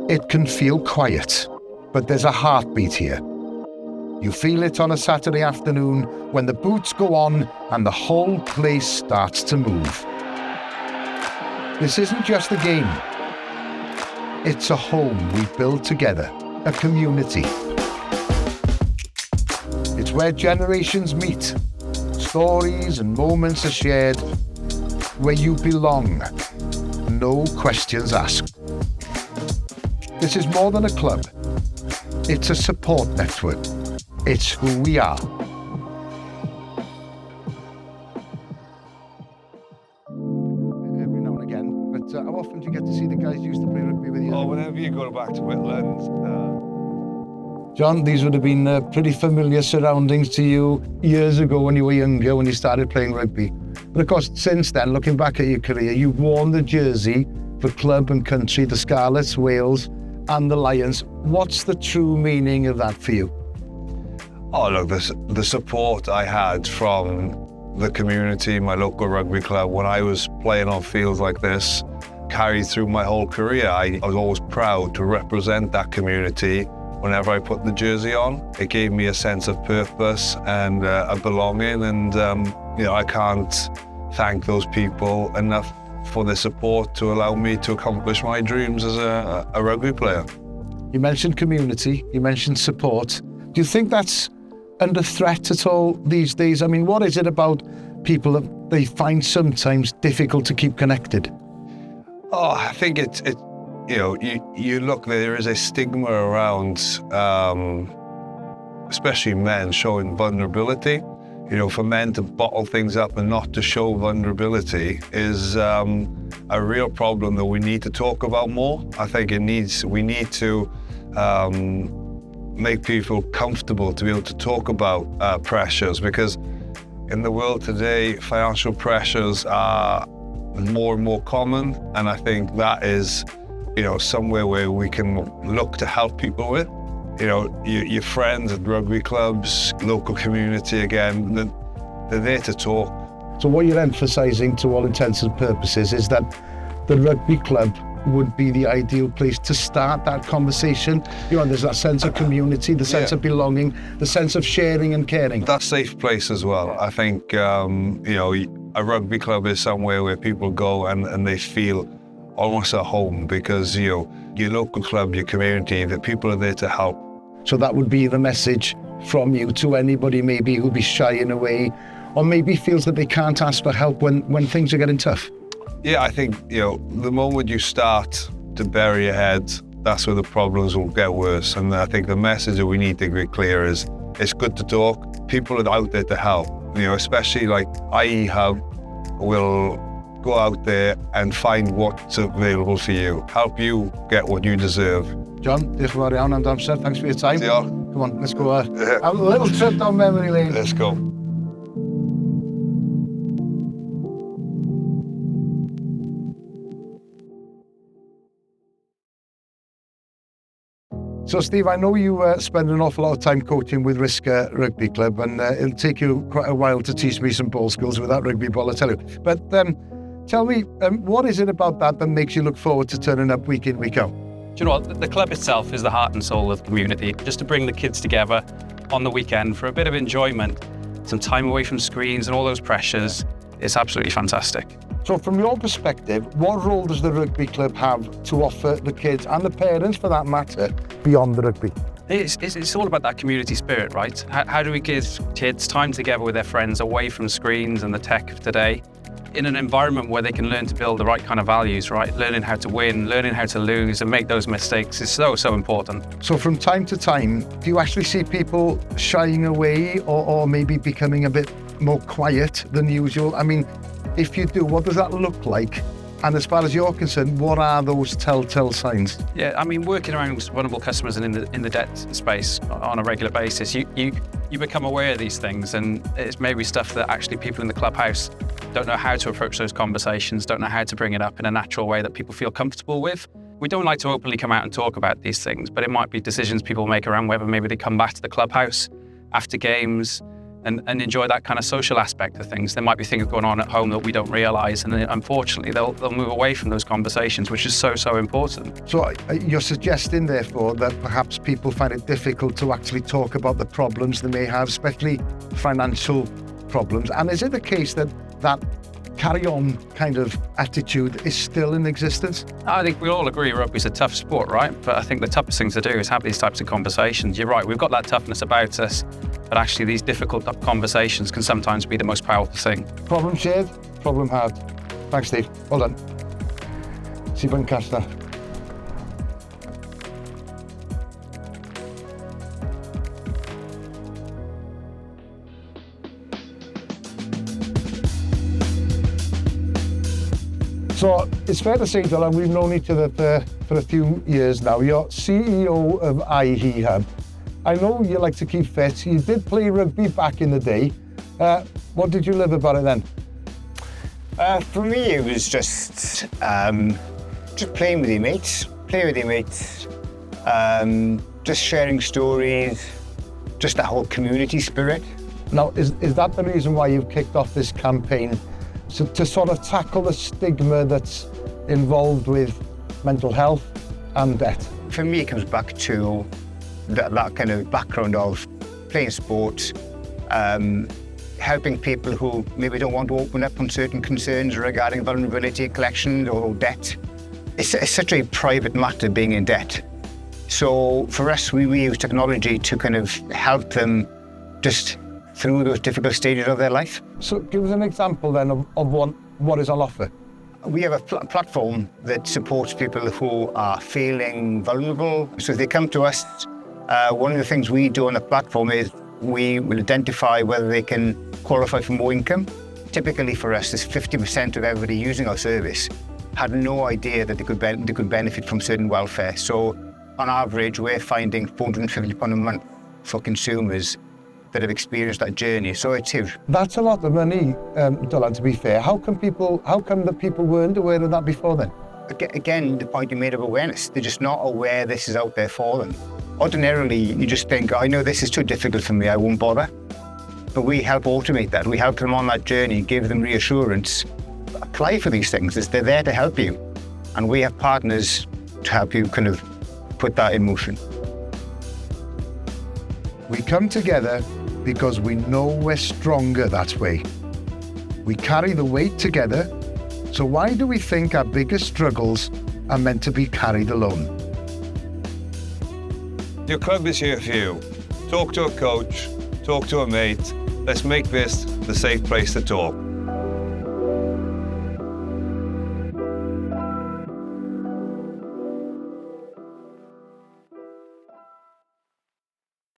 It can feel quiet, but there's a heartbeat here. You feel it on a Saturday afternoon when the boots go on and the whole place starts to move. This isn't just a game. It's a home we build together, a community. It's where generations meet. Stories and moments are shared, where you belong. No questions asked. This is more than a club. It's a support network. It's who we are. Every now and again, but how often do you get to see the guys who used to play rugby with you? Oh, whenever you go back to Whitland. John, these would have been pretty familiar surroundings to you years ago when you were younger, when you started playing rugby. But of course, since then, looking back at your career, you've worn the jersey for club and country, the Scarlets, Wales, and the Lions. What's the true meaning of that for you? Oh, look, the support I had from the community, my local rugby club, when I was playing on fields like this, carried through my whole career. I was always proud to represent that community whenever I put the jersey on. It gave me a sense of purpose and a belonging, and I can't thank those people enough for their support to allow me to accomplish my dreams as a rugby player. You mentioned community, you mentioned support. Do you think that's under threat at all these days? I mean, what is it about people that they find sometimes difficult to keep connected? Oh, I think you look, there is a stigma around, especially men showing vulnerability. For men to bottle things up and not to show vulnerability is a real problem that we need to talk about more. I think we need to make people comfortable to be able to talk about pressures, because in the world today, financial pressures are more and more common, and I think that is, somewhere where we can look to help people with. Your friends at rugby clubs, local community, again, they're there to talk. So what you're emphasising to all intents and purposes is that the rugby club would be the ideal place to start that conversation. There's that sense of community, the sense of belonging, the sense of sharing and caring. That safe place as well. I think, a rugby club is somewhere where people go and they feel almost at home, because, your local club, your community, the people are there to help. So that would be the message from you to anybody maybe who'll be shying away, or maybe feels that they can't ask for help when things are getting tough. Yeah, I think, the moment you start to bury your head, that's where the problems will get worse. And I think the message that we need to get clear is, it's good to talk. People are out there to help. Especially like IE Hub will go out there and find what's available for you. Help you get what you deserve. John, diolch yn fawr iawn am amser. Thanks for your time. Diolch. Come on, let's go have a little trip down memory lane. Let's go. So Steve, I know you spend an awful lot of time coaching with Risca Rugby Club, and it'll take you quite a while to teach me some ball skills with that rugby ball, I tell you. But tell me, what is it about that makes you look forward to turning up week in, week out? Do you know what? The club itself is the heart and soul of the community. Just to bring the kids together on the weekend for a bit of enjoyment, some time away from screens and all those pressures, it's absolutely fantastic. So from your perspective, what role does the rugby club have to offer the kids, and the parents for that matter, beyond the rugby? It's all about that community spirit, right? How do we give kids time together with their friends away from screens and the tech of today, in an environment where they can learn to build the right kind of values, right? Learning how to win, learning how to lose and make those mistakes is so important. So from time to time, do you actually see people shying away or maybe becoming a bit more quiet than usual? I mean, if you do, what does that look like? And as far as you're concerned, what are those telltale signs? Yeah, I mean, working around with vulnerable customers and in the debt space on a regular basis, you become aware of these things, and it's maybe stuff that actually people in the clubhouse don't know how to approach those conversations, don't know how to bring it up in a natural way that people feel comfortable with. We don't like to openly come out and talk about these things, but it might be decisions people make around whether maybe they come back to the clubhouse after games, and enjoy that kind of social aspect of things. There might be things going on at home that we don't realise, and unfortunately they'll move away from those conversations, which is so important. So you're suggesting, therefore, that perhaps people find it difficult to actually talk about the problems they may have, especially financial problems. And is it the case that carry-on kind of attitude is still in existence? I think we all agree rugby's a tough sport, right? But I think the toughest thing to do is have these types of conversations. You're right, we've got that toughness about us, but actually these difficult conversations can sometimes be the most powerful thing. Problem shared, problem had. Thanks, Steve. Well done. See if I can catch that. So it's fair to say, Dylan, we've known each other for a few years now. You're CEO of IE Hub. I know you like to keep fit. You did play rugby back in the day. What did you love about it then? For me, it was just playing with your mates, just sharing stories, just that whole community spirit. Now, is that the reason why you've kicked off this campaign? So to sort of tackle the stigma that's involved with mental health and debt? For me, it comes back to that kind of background of playing sport, helping people who maybe don't want to open up on certain concerns regarding vulnerability, collection or debt. It's such a private matter being in debt. So for us, we use technology to kind of help them just through those difficult stages of their life. So give us an example then of what is on offer. We have a platform that supports people who are feeling vulnerable. So if they come to us, one of the things we do on the platform is we will identify whether they can qualify for more income. Typically for us, there's 50% of everybody using our service had no idea that they could benefit from certain welfare. So on average, we're finding £450 a month for consumers that have experienced that journey, so it's huge. That's a lot of money, Dylan, to be fair. How come the people weren't aware of that before then? Again, the point you made of awareness, they're just not aware this is out there for them. Ordinarily, you just think, I know this is too difficult for me, I won't bother. But we help automate that. We help them on that journey, give them reassurance. Apply for these things, they're there to help you. And we have partners to help you kind of put that in motion. We come together because we know we're stronger that way. We carry the weight together, so why do we think our biggest struggles are meant to be carried alone? Your club is here for you. Talk to a coach, talk to a mate. Let's make this the safe place to talk.